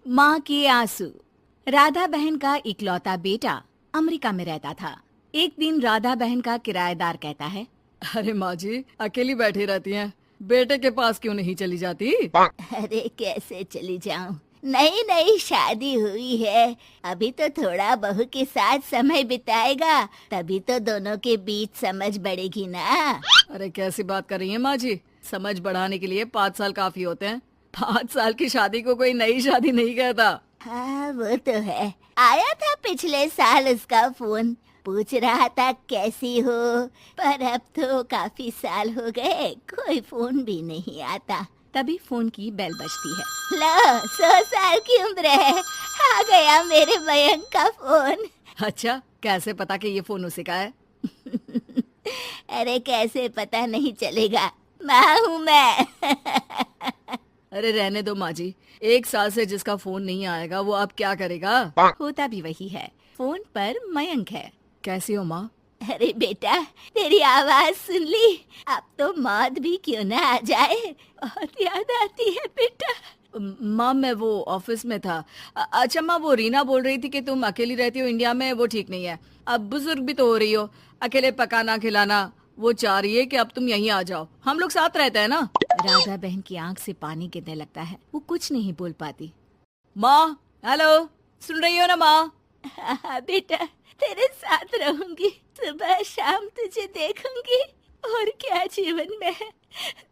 माँ के आंसू। राधा बहन का इकलौता बेटा अमेरिका में रहता था। एक दिन राधा बहन का किराएदार कहता है, अरे माँ जी अकेली बैठी रहती हैं, बेटे के पास क्यों नहीं चली जाती? अरे कैसे चली जाऊं, नई नई शादी हुई है। अभी तो थोड़ा बहू के साथ समय बिताएगा, तभी तो दोनों के बीच समझ बढ़ेगी ना। अरे कैसी बात कर रही हैं माँ जी, समझ बढ़ाने के लिए 5 साल काफी होते हैं। 5 साल की शादी को कोई नई शादी नहीं कहता। हाँ वो तो है। आया था पिछले साल उसका फोन, पूछ रहा था कैसी हो, पर अब तो काफी साल हो गए, कोई फोन भी नहीं आता। तभी फोन की बेल बजती है। लो 100 साल की उम्र है, आ गया मेरे मयंक का फोन। अच्छा, कैसे पता कि ये फोन उसी का है? अरे कैसे पता नहीं चलेगा, माँ हूँ मैं। अरे रहने दो माँ जी, 1 साल से जिसका फोन नहीं आएगा वो अब क्या करेगा? होता भी वही है। फोन पर मयंक है। कैसी हो माँ? अरे बेटा, तेरी आवाज सुन ली, अब तो मौत भी क्यों ना आ जाए, बहुत याद आती है बेटा। माँ मैं वो ऑफिस में था। अच्छा माँ, वो रीना बोल रही थी कि तुम अकेली रहती हो इंडिया में, वो ठीक नहीं है। अब बुजुर्ग भी तो हो रही हो, अकेले पकाना खिलाना, वो चाह रही है कि अब तुम यहीं आ जाओ, हम लोग साथ रहते हैं ना। राधा बहन की आंख से पानी गिरने लगता है। वो कुछ नहीं बोल पाती। माँ हेलो, सुन रही हो ना माँ? हाँ बेटा, तेरे साथ रहूंगी, सुबह शाम तुझे देखूंगी, और क्या जीवन में है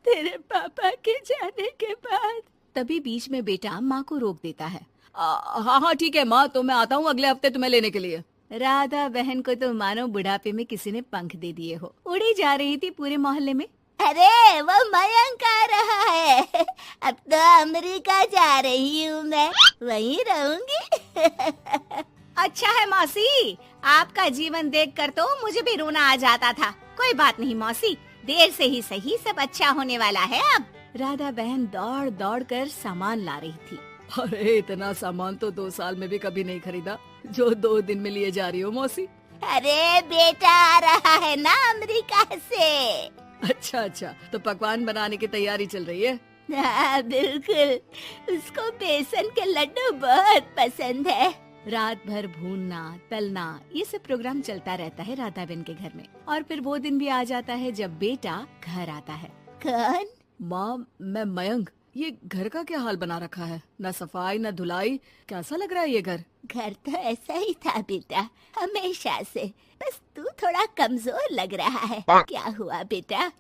तेरे पापा के जाने के बाद। तभी बीच में बेटा माँ को रोक देता है। हाँ हाँ ठीक है माँ, तो मैं आता हूँ अगले हफ्ते तुम्हें लेने के लिए। राधा बहन को तो मानो बुढ़ापे में किसी ने पंख दे दिए हो। उड़ी जा रही थी पूरे मोहल्ले में। अरे वो मयंक आ रहा है, अब तो अमेरिका जा रही हूँ मैं, वहीं रहूंगी। अच्छा है मौसी, आपका जीवन देखकर तो मुझे भी रोना आ जाता था। कोई बात नहीं मौसी, देर से ही सही, सब अच्छा होने वाला है अब। राधा बहन दौड़ दौड़ कर सामान ला रही थी। अरे इतना सामान तो 2 साल में भी कभी नहीं खरीदा जो 2 दिन में लिए जा रही हो मौसी। अरे बेटा आ रहा है ना अमेरिका से। अच्छा अच्छा, तो पकवान बनाने की तैयारी चल रही है? हाँ बिल्कुल, उसको बेसन के लड्डू बहुत पसंद है। रात भर भूनना तलना ये सब प्रोग्राम चलता रहता है राधा बहन के घर में। और फिर वो दिन भी आ जाता है जब बेटा घर आता है। कौन? माँ मैं मयंक। ये घर का क्या हाल बना रखा है, न सफाई न धुलाई, कैसा लग रहा है ये घर? घर तो ऐसा ही था बेटा, हमेशा से, बस तू थोड़ा कमजोर लग रहा है। क्या हुआ बेटा?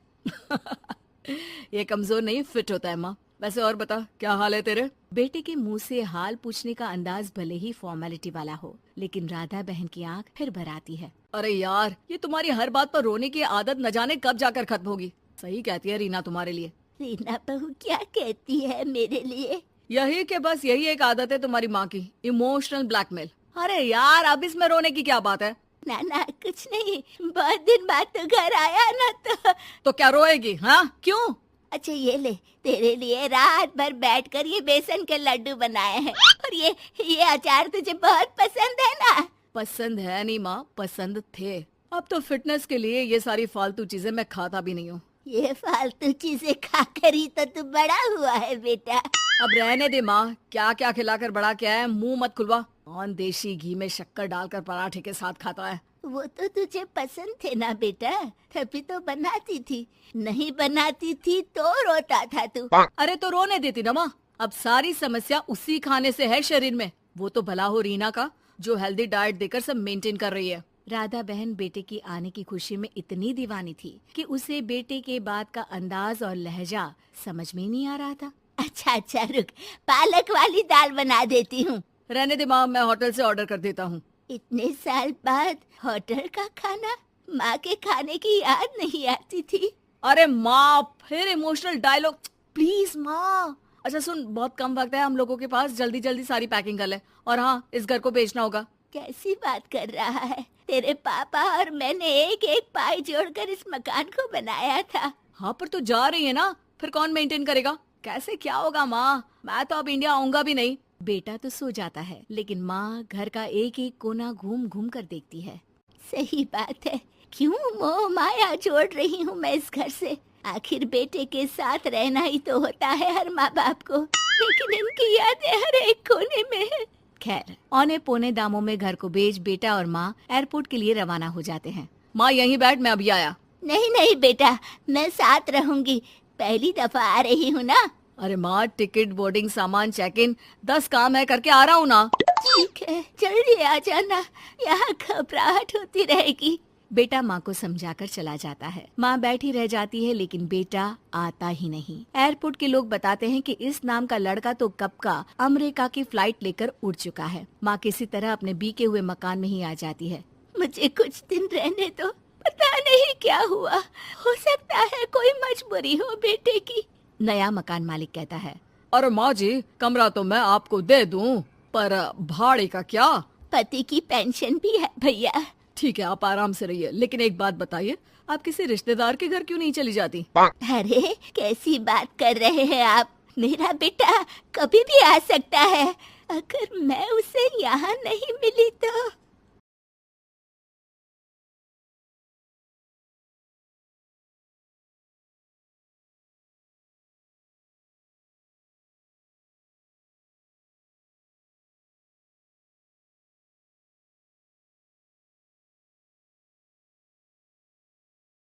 ये कमजोर नहीं, फिट होता है माँ। वैसे और बता, क्या हाल है तेरे? बेटे के मुंह से हाल पूछने का अंदाज भले ही फॉर्मेलिटी वाला हो, लेकिन राधा बहन की आंख फिर भर आती है। अरे यार, ये तुम्हारी हर बात पर रोने की आदत न जाने कब जाकर खत्म होगी। सही कहती है रीना तुम्हारे लिए। रीना बहू क्या कहती है मेरे लिए? यही के बस यही एक आदत है तुम्हारी माँ की, इमोशनल ब्लैकमेल। अरे यार, अब इसमें रोने की क्या बात है? ना ना कुछ नहीं, बहुत दिन बाद तो घर आया ना, तो क्या रोएगी? हाँ क्यों? अच्छा ये ले, तेरे लिए रात भर बैठकर ये बेसन के लड्डू बनाए हैं, और ये अचार तुझे बहुत पसंद है ना? पसंद है नहीं माँ, पसंद थे। अब तो फिटनेस के लिए ये सारी फालतू चीजें मैं खाता भी नहीं हूँ। ये फालतू चीजें खाकर ही तो तू बड़ा हुआ है बेटा। अब रहने दे माँ, क्या क्या खिलाकर बड़ा किया है, मुंह मत खुलवा। कौन देशी घी में शक्कर डालकर पराठे के साथ खाता है? वो तो तुझे पसंद थे ना बेटा, तभी तो बनाती थी, नहीं बनाती थी तो रोता था तू। अरे तो रोने देती ना माँ, अब सारी समस्या उसी खाने से है शरीर में। वो तो भला हो रीना का, जो हेल्दी डाइट देकर सब मेंटेन कर रही है। राधा बहन बेटे की आने की खुशी में इतनी दीवानी थी कि उसे बेटे के बात का अंदाज और लहजा समझ में नहीं आ रहा था। अच्छा अच्छा रुक, पालक वाली दाल बना देती हूँ। रहने दे माँ, मैं होटल से ऑर्डर कर देता हूँ। इतने साल बाद होटल का खाना, माँ के खाने की याद नहीं आती थी। अरे माँ, फिर इमोशनल डायलॉग, प्लीज माँ। अच्छा सुन, बहुत कम वक्त है हम लोगों के पास, जल्दी जल्दी सारी पैकिंग कर ले। और हाँ, इस घर को बेचना होगा। कैसी बात कर रहा है? तेरे पापा और मैंने एक एक पाई जोड़कर इस मकान को बनाया था। हाँ पर तू जा रही है ना, फिर कौन मेंटेन करेगा? कैसे क्या होगा माँ, मैं तो अब इंडिया आऊंगा भी नहीं। बेटा तो सो जाता है, लेकिन माँ घर का एक एक कोना घूम घूम कर देखती है। सही बात है, क्यों मोह माया जोड़ रही हूँ मैं इस घर से? आखिर बेटे के साथ रहना ही तो होता है हर माँ बाप को। लेकिन इनकी यादें हर एक कोने में है। खैर, औने पौने दामों में घर को बेच बेटा और माँ एयरपोर्ट के लिए रवाना हो जाते हैं। माँ यहीं बैठ, मैं अभी आया। नहीं नहीं बेटा, मैं साथ रहूंगी, पहली दफा आ रही हूँ ना। अरे माँ, टिकट, बोर्डिंग, सामान, चेक इन, 10 काम है, करके आ रहा हूँ ना। ठीक है, जल्दी आ जाना, यहाँ घबराहट होती रहेगी। बेटा माँ को समझाकर चला जाता है। माँ बैठी रह जाती है लेकिन बेटा आता ही नहीं। एयरपोर्ट के लोग बताते हैं कि इस नाम का लड़का तो कब का अमेरिका की फ्लाइट लेकर उड़ चुका है। माँ किसी तरह अपने बीके हुए मकान में ही आ जाती है। मुझे कुछ दिन रहने दो, पता नहीं क्या हुआ, हो सकता है कोई मजबूरी हो बेटे की। नया मकान मालिक कहता है। अरे माँ जी, कमरा तो मैं आपको दे दूँ, पर भाड़े का क्या? पति की पेंशन भी है भैया। ठीक है, आप आराम से रहिए, लेकिन एक बात बताइए, आप किसी रिश्तेदार के घर क्यों नहीं चली जाती? अरे कैसी बात कर रहे हैं आप, मेरा बेटा कभी भी आ सकता है। अगर मैं उसे यहाँ नहीं मिली तो